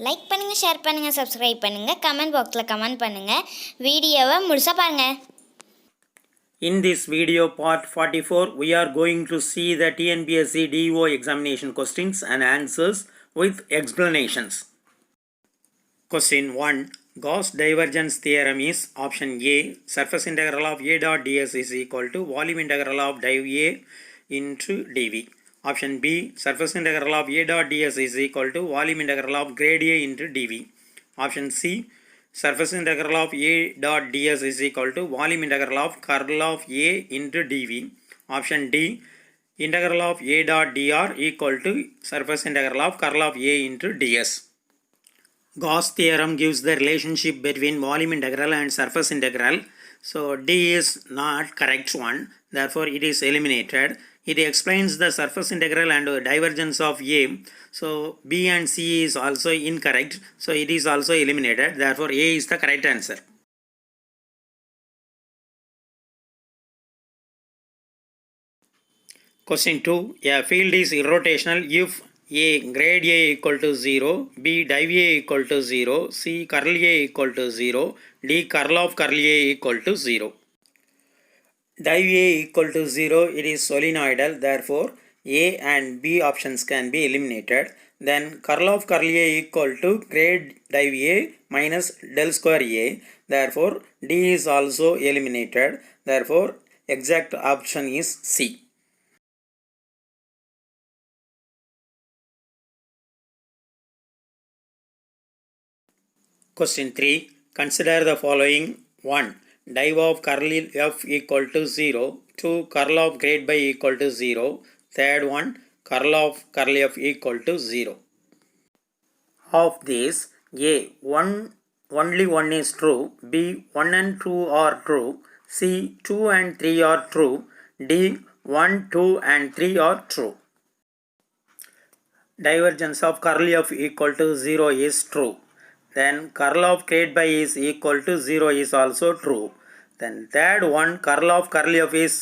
Like பண்ணுங்கள், share பண்ணுங்கள், subscribe பண்ணுங்கள், கமெண்ட் பாக்ஸில் கமெண்ட் பண்ணுங்கள். வீடியோவை முழுசாக பாருங்கள். In this video part 44, we are going to see the TNPSC DO examination questions and answers with explanations. Question 1. Gauss divergence theorem is option A. Surface integral of A dot ds is equal to volume integral of div A into dv. Option B. Surface integral of A dot ds is equal to volume integral of grade A into dv. Option C. Surface integral of A dot ds is equal to volume integral of curl of A into dv. Option D. Integral of A dot dr equal to surface integral of curl of A into ds. Gauss theorem gives the relationship between volume integral and surface integral. So D is not correct one, therefore it is eliminated. It explains the surface integral and divergence of A. So B and C is also incorrect, so it is also eliminated. Therefore A is the correct answer. Question 2. A field is irrotational if A grade A equal to 0, B div A equal to 0, C curl A equal to 0, D curl of curl A equal to 0. Div A equal to 0, it is solenoidal, therefore A and B options can be eliminated. Then curl of curl A equal to grade div A minus del square A, therefore D is also eliminated. Therefore exact option is C. Question 3. Consider the following. 1. Div of curl f equal to 0. 2. Curl of grade by equal to 0. Third one, curl of curl f equal to 0. Of this, A. Only 1 is true. B. 1 and 2 are true. C. 2 and 3 are true. D. 1, 2 and 3 are true. Divergence of curl f equal to 0 is true. Then curl of grade by is equal to 0 is also true. Then third one, curl of curl f is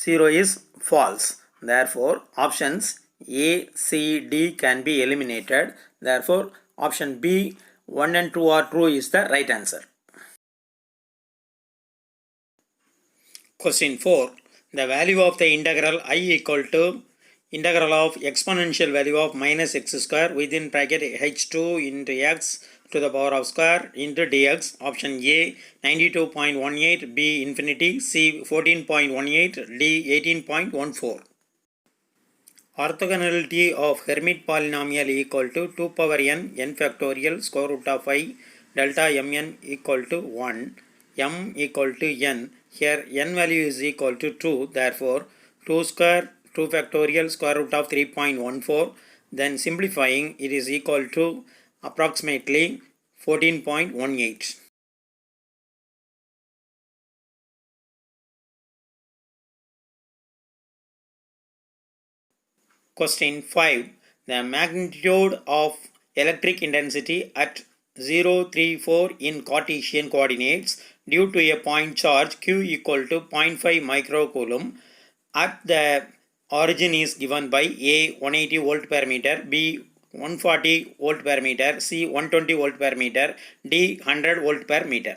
0 is false. Therefore options A, C, D can be eliminated. Therefore option B, 1 and 2 are true is the right answer. Question 4. The value of the integral I equal to integral of exponential value of minus x square within bracket h2 into x to the power of square into dx. Option A 92.18, B infinity, C 14.18, D 18.14. Orthogonality of Hermite polynomial equal to 2 power n factorial square root of I delta mn equal to 1, m equal to n. Here n value is equal to 2, therefore 2 square 2 factorial square root of 3.14. Then simplifying, it is equal to approximately 14.18. Question 5. The magnitude of electric intensity at 0, 3, 4 in Cartesian coordinates due to a point charge q equal to 0.5 microcoulomb at the origin is given by A 180 volt per meter, B 140 volt per meter, C 120 volt per meter, D 100 volt per meter.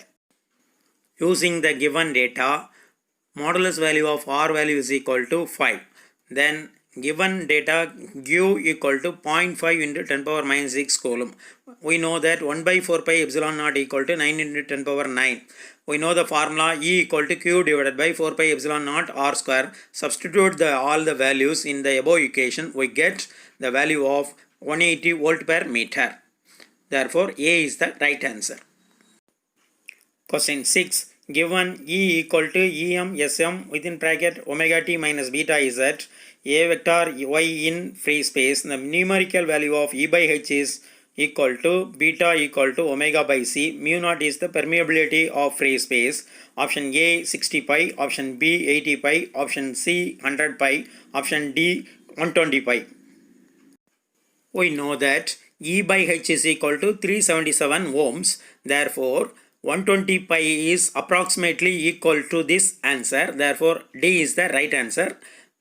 Using the given data, modulus value of R value is equal to 5. Then given data Q equal to 0.5 into 10 power minus 6 coulomb. We know that 1 by 4 pi epsilon naught equal to 9 into 10 power 9. We know the formula E equal to Q divided by 4 pi epsilon naught R square. Substitute all the values in the above equation. We get the value of 180 volt per meter. Therefore A is the right answer. Question 6. Given E equal to Em Sm within bracket omega t minus beta z, A vector y in free space, the numerical value of E by h is equal to beta equal to omega by c. Mu naught is the permeability of free space. Option A 60 pi, option B 80 pi, option C 100 pi, option D 120 pi. We know that E by h is equal to 377 ohms. Therefore 120 pi is approximately equal to this answer. Therefore D is the right answer.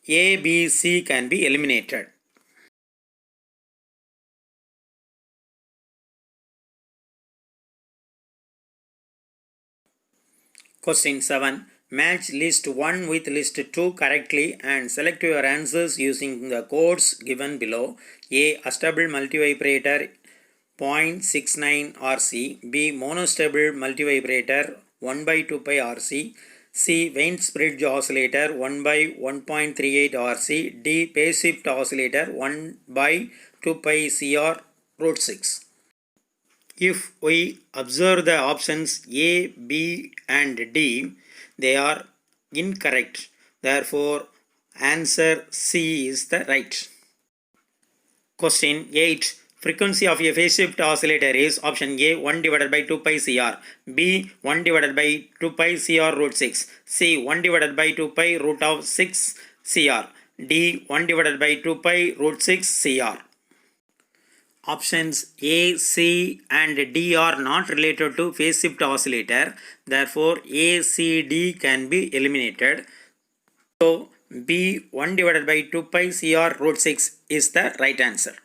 A, B, C can be eliminated. Question 7. Match list 1 with list 2 correctly and select your answers using the codes given below. A. Astable multivibrator 0.69 RC. B. Monostable multivibrator 1 by 2 pi RC. C. Wayne's bridge oscillator 1 by 1.38 RC. D. Phase shift oscillator 1 by 2 pi CR root 6. If we observe the options A, B and D, they are incorrect. Therefore, answer C is the right. Question 8. Frequency of a phase shift oscillator is option A 1 divided by 2 pi CR, B 1 divided by 2 pi CR root 6, C 1 divided by 2 pi root of 6 CR, D 1 divided by 2 pi root 6 CR. Options A, C and D are not related to phase shift oscillator. Therefore, A, C, D can be eliminated. So, B 1 divided by 2 pi CR root 6 is the right answer.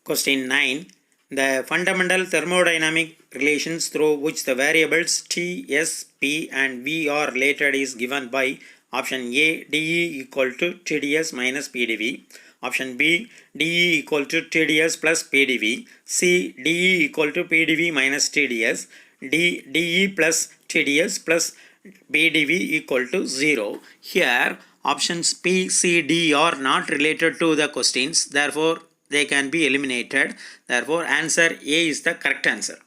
Question 9. The fundamental thermodynamic relations through which the variables T, S, P and V are related is given by option A dE equal to TdS minus PdV, option B dE equal to TdS plus PdV, C dE equal to PdV minus TdS, D dE plus TdS plus PdV equal to 0. Here options P, C, D are not related to the questions. Therefore, they can be eliminated. Therefore, answer A is the correct answer.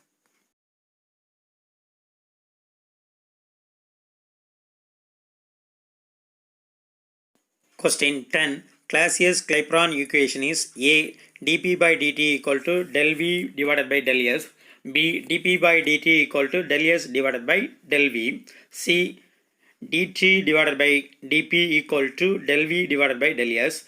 Question 10. Clausius-Clapeyron equation is A. dP by dt equal to del V divided by del S, B. dP by dt equal to del S divided by del V, C. dt divided by dP equal to del V divided by del S,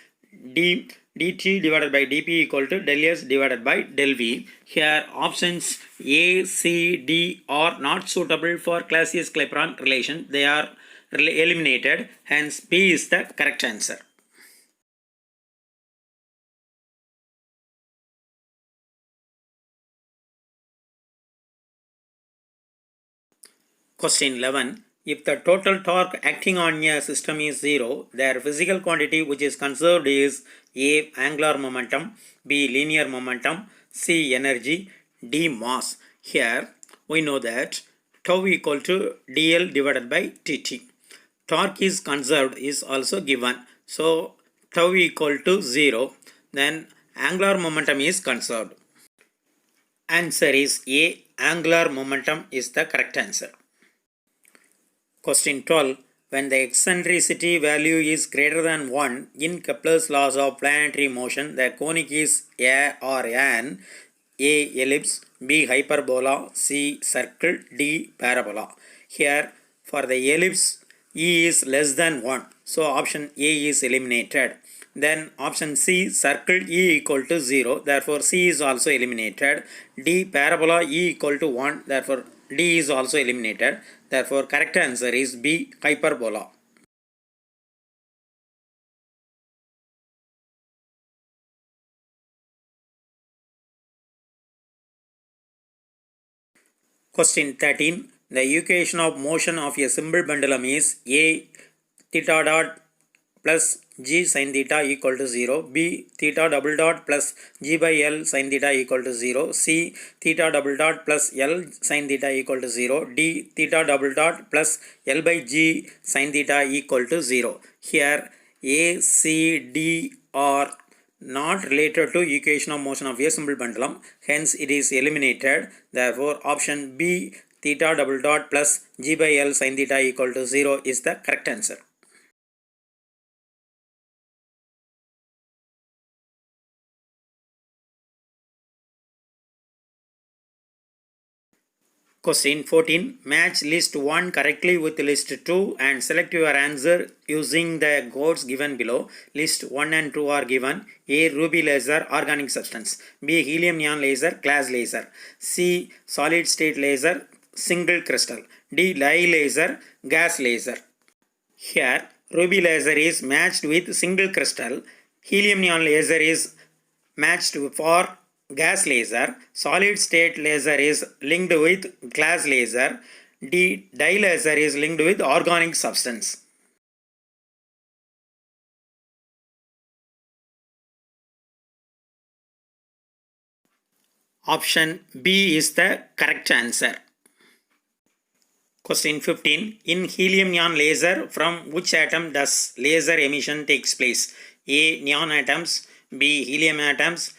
D. dt divided by dP equal to del S divided by del V. Here options A, C, D are not suitable for Clausius-Clapeyron relation. They are eliminated. Hence B is the correct answer. Question 11. If the total torque acting on a system is 0, their physical quantity which is conserved is A. Angular momentum, B. Linear momentum, C. Energy, D. Mass. Here we know that tau equal to dl divided by dt. Torque is conserved is also given. So tau equal to 0. Then angular momentum is conserved. Answer is A. Angular momentum is the correct answer. Question 12. When the eccentricity value is greater than 1 in Kepler's laws of planetary motion, the conic is A or an A. Ellipse, B. Hyperbola, C. Circle, D. Parabola. Here for the ellipse E is less than 1. So option A is eliminated. Then option C, circle E equal to 0. Therefore C is also eliminated. D. Parabola E equal to 1. Therefore D is also eliminated. Therefore, correct answer is B. Hyperbola. Question 13. The equation of motion of a simple pendulum is A. Theta dot plus G sin theta equal to 0, B. Theta double dot plus G by L sin theta equal to 0, C. Theta double dot plus L sin theta equal to 0, D. Theta double dot plus L by G sin theta equal to 0. Here A, C, D are not related to equation of motion of a simple pendulum. Hence it is eliminated. Therefore option B, theta double dot plus G by L sin theta equal to 0 is the correct answer. Question 14. Match list 1 correctly with list 2 and select your answer using the codes given below. List 1 and 2 are given. A. Ruby laser, organic substance. B. Helium neon laser, glass laser. C. Solid state laser, single crystal. D. Lye laser, gas laser. Here ruby laser is matched with single crystal, helium neon laser is matched for gas laser, solid state laser is linked with glass laser, dye laser is linked with organic substance. Option B is the correct answer. Question 15. In helium neon laser, from which atom does laser emission takes place? A. Neon atoms, B. Helium atoms,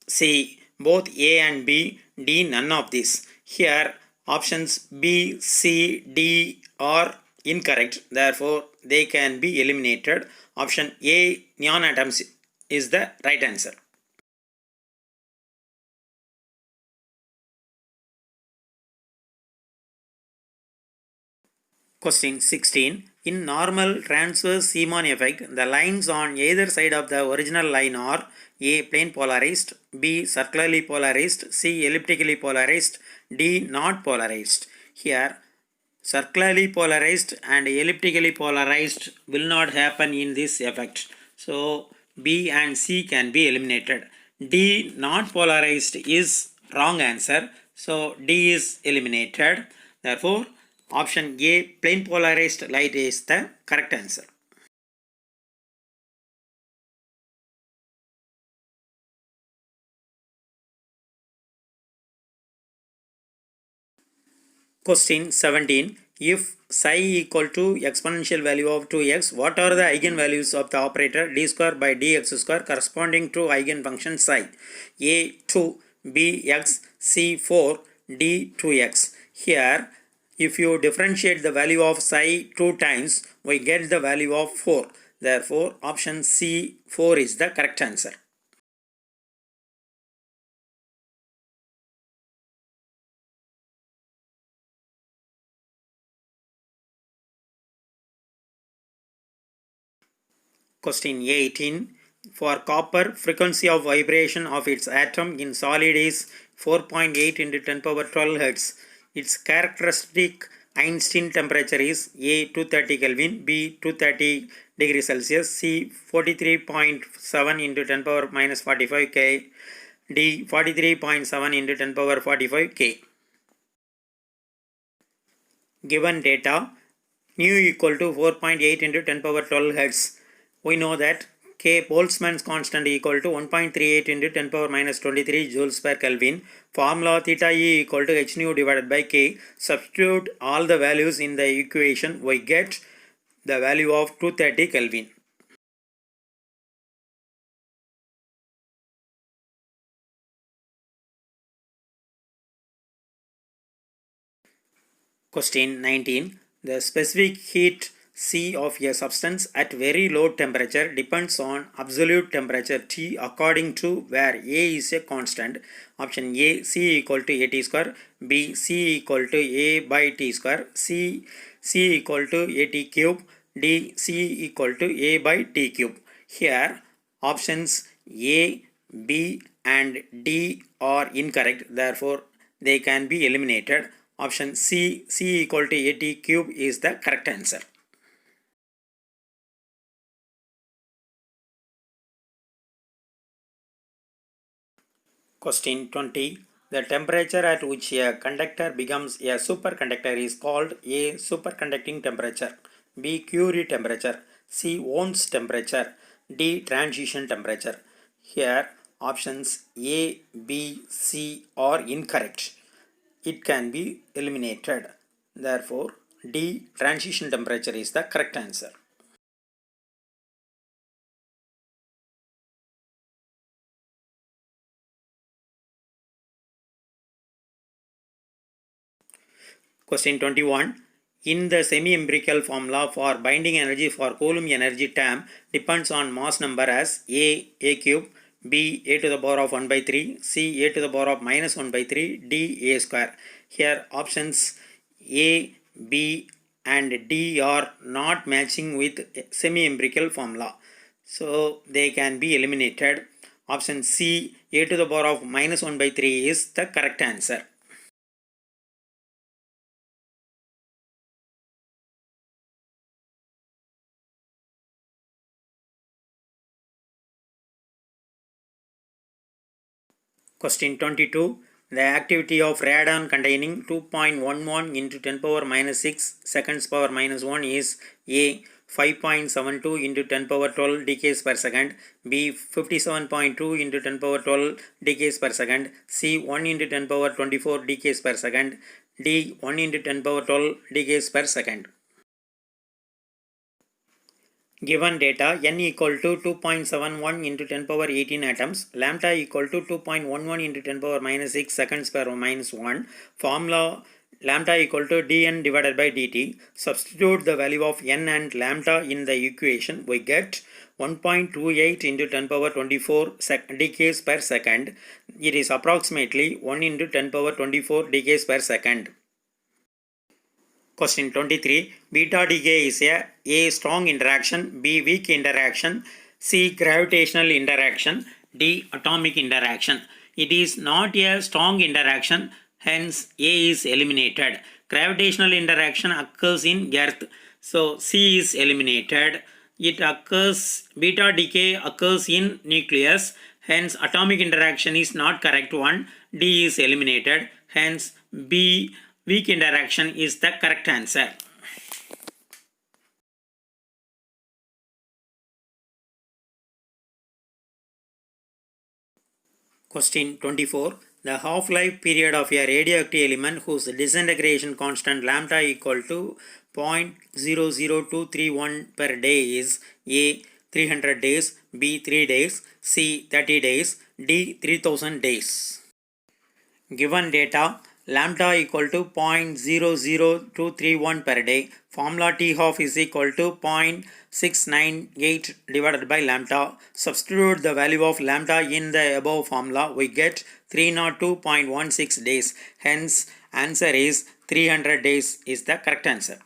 C. Both A and B, D. None of these. Here options B, C, D are incorrect. Therefore, they can be eliminated. Option A, neon atoms is the right answer. Question 16. In normal transverse Zeeman effect, the lines on either side of the original line are A. Plane polarized, B. Circularly polarized, C. Elliptically polarized, D. Not polarized. Here, circularly polarized and elliptically polarized will not happen in this effect. So, B and C can be eliminated. D. Not polarized is wrong answer. So, D is eliminated. Therefore, option A, plane polarized light is the correct answer. Question 17. If psi equal to exponential value of 2x, what are the eigenvalues of the operator d square by dx square corresponding to eigenfunction psi? A 2, B x, C 4, D 2x. Here, if you differentiate the value of psi 2 times, we get the value of 4. Therefore, option C 4 is the correct answer. Question 18. For copper, frequency of vibration of its atom in solid is 4.8 into 10 power 12 Hz. Its characteristic Einstein temperature is A 230 Kelvin, B 230 degrees Celsius, C 43.7 into 10 power minus 45 K, D 43.7 into 10 power 45 K. Given data, nu equal to 4.8 into 10 power 12 Hz. We know that K Boltzmann's constant equal to 1.38 into 10 power minus 23 joules per Kelvin. Formula theta E equal to h nu divided by K. Substitute all the values in the equation. We get the value of 230 Kelvin. Question 19. The specific heat C of a substance at very low temperature depends on absolute temperature T according to where A is a constant. Option A, C equal to A T square, B, C equal to A by T square, C equal to A T cube, D, C equal to A by T cube. Here, options A, B and D are incorrect. Therefore, they can be eliminated. Option C equal to AT cube is the correct answer. Question 20. The temperature at which a conductor becomes a superconductor is called A. Superconducting temperature, B. Curie temperature, C. Ohm's temperature, D. Transition temperature. Here options A, B, C are incorrect. It can be eliminated. Therefore, D. Transition temperature is the correct answer. Question 21. In the semi-empirical formula for binding energy for Coulomb energy term depends on mass number as A cube, B A to the power of 1 by 3, C A to the power of minus 1 by 3, D A square. Here options A, B and D are not matching with semi-empirical formula. So they can be eliminated. Option C A to the power of minus 1 by 3 is the correct answer. Question 22. The activity of radon containing 2.11 into 10 power minus 6 seconds power minus 1 is A. 5.72 into 10 power 12 decays per second, B. 57.2 into 10 power 12 decays per second, C. 1 into 10 power 24 decays per second, D. 1 into 10 power 12 decays per second. Given data, n equal to 2.71 into 10 power 18 atoms, lambda equal to 2.11 into 10 power minus 6 seconds per minus 1, formula lambda equal to dn divided by dt. Substitute the value of n and lambda in the equation, we get 1.28 into 10 power 24 decays per second. It is approximately 1 into 10 power 24 decays per second. Question 23. Beta decay is A strong interaction, B weak interaction, C gravitational interaction, D atomic interaction. It is not a strong interaction, hence A is eliminated. Gravitational interaction occurs in Earth, so C is eliminated. It occurs, beta decay occurs in nucleus, hence atomic interaction is not correct one. D is eliminated, hence B weak interaction is the correct answer. Question 24. The half-life period of a radioactive element whose disintegration constant lambda equal to 0.00231 per day is A. 300 days, B. 3 days, C. 30 days, D. 3000 days. Given data, lambda equal to 0.00231 per day. Formula T half is equal to 0.698 divided by lambda. Substitute the value of lambda in the above formula. We get 302.16 days. Hence, answer is 300 days is the correct answer.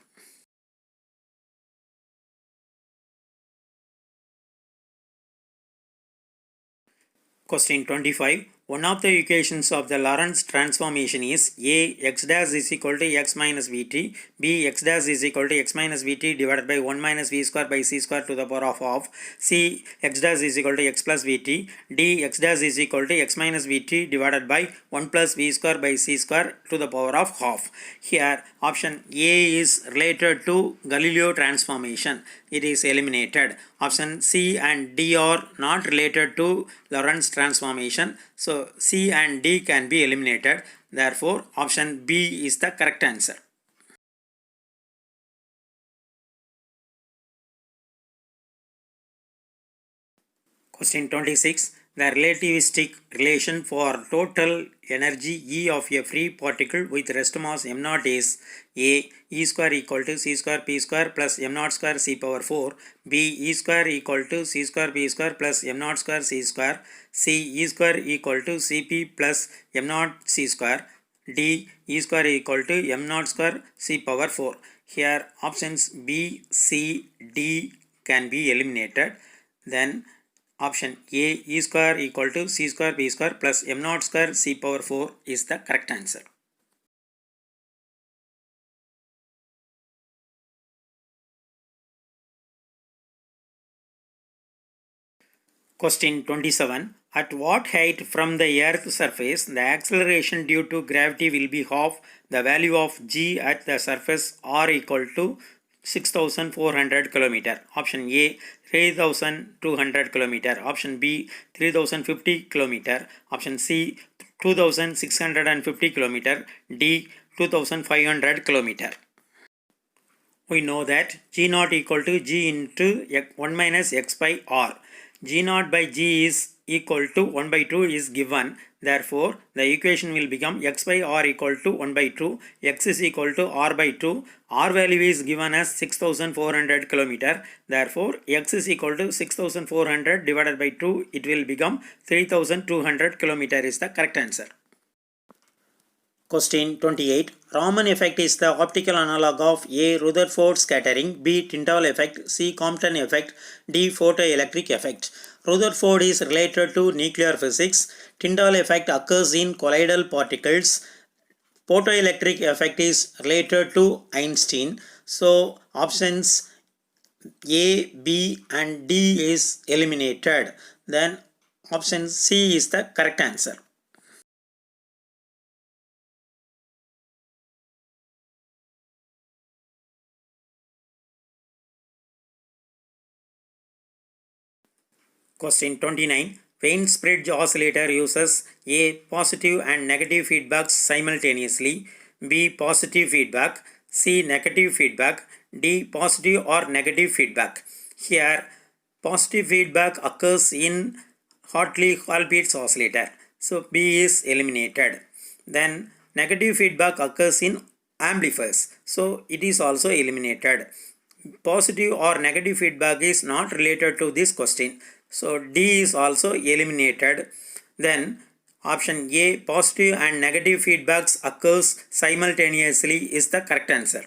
Question 25. One of the equations of the Lorentz transformation is A. X dash is equal to x minus vt, B. X dash is equal to x minus vt divided by 1 minus v square by c square to the power of half, C. X dash is equal to x plus vt, D. X dash is equal to x minus vt divided by 1 plus v square by c square to the power of half. Here option A is related to Galileo transformation. It is eliminated. Option C and D are not related to Lorentz transformation. So C and D can be eliminated. Therefore, option B is the correct answer. Question 26. The relativistic relation for total energy E of a free particle with rest mass m0 is A. E square equal to c square p square plus m0 square c power 4, B. E square equal to c square p square plus m0 square c square, C. E square equal to cp plus m0 c square, D. E square equal to m0 square c power 4. Here options B, C, D can be eliminated. Then option A, E square equal to c square p square plus m0 square c power 4 is the correct answer. Question 27. At what height from the Earth's surface the acceleration due to gravity will be half the value of g at the surface r equal to 6400 km. Option A 3200 km. Option B 3050 km. Option C 2650 km. D 2500 km. We know that g naught equal to g into 1 minus x by r. G naught by g is equal to 1 by 2 is given. Therefore, the equation will become x by r equal to 1 by 2. X is equal to r by 2. R value is given as 6400 km. Therefore, x is equal to 6400 divided by 2. It will become 3200 km is the correct answer. Question 28. Raman effect is the optical analog of A. Rutherford scattering, B. Tyndall effect, C. Compton effect, D. Photoelectric effect. Rutherford is related to nuclear physics. Tyndall effect occurs in colloidal particles. Photoelectric effect is related to Einstein. So options A, B and D is eliminated. Then option C is the correct answer. Question 29. Weinstein oscillator uses A. Positive and negative feedbacks simultaneously, B. Positive feedback, C. Negative feedback, D. Positive or negative feedback. Here, positive feedback occurs in Hartley-Colpitts oscillator, so B is eliminated. Then negative feedback occurs in amplifiers, so it is also eliminated. Positive or negative feedback is not related to this question, so D is also eliminated. Then option A, positive and negative feedbacks occurs simultaneously, is the correct answer.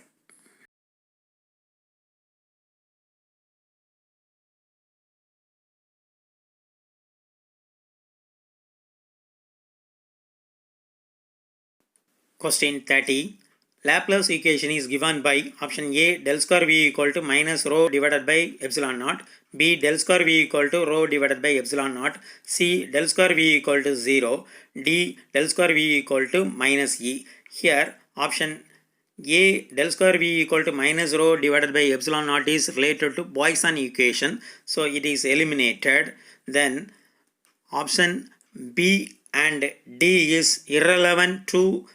Question 30. Laplace equation is given by option A, del square V equal to minus rho divided by epsilon naught, B, del square V equal to rho divided by epsilon naught, C, del square V equal to 0, D, del square V equal to minus E. Here option A, del square V equal to minus rho divided by epsilon naught is related to Poisson equation, so it is eliminated. Then option B and D is irrelevant to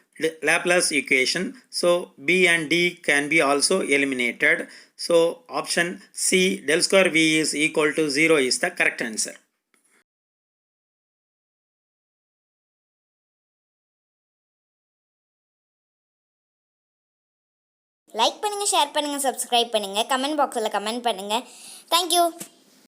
Laplace equation, so B and D can be also eliminated. So option C, del square V is equal to 0 is the correct answer. Like பண்ணுங்கள், share பண்ணுங்கள், subscribe பண்ணுங்கள், comment பாக்ஸில் comment பண்ணுங்கள். Thank you.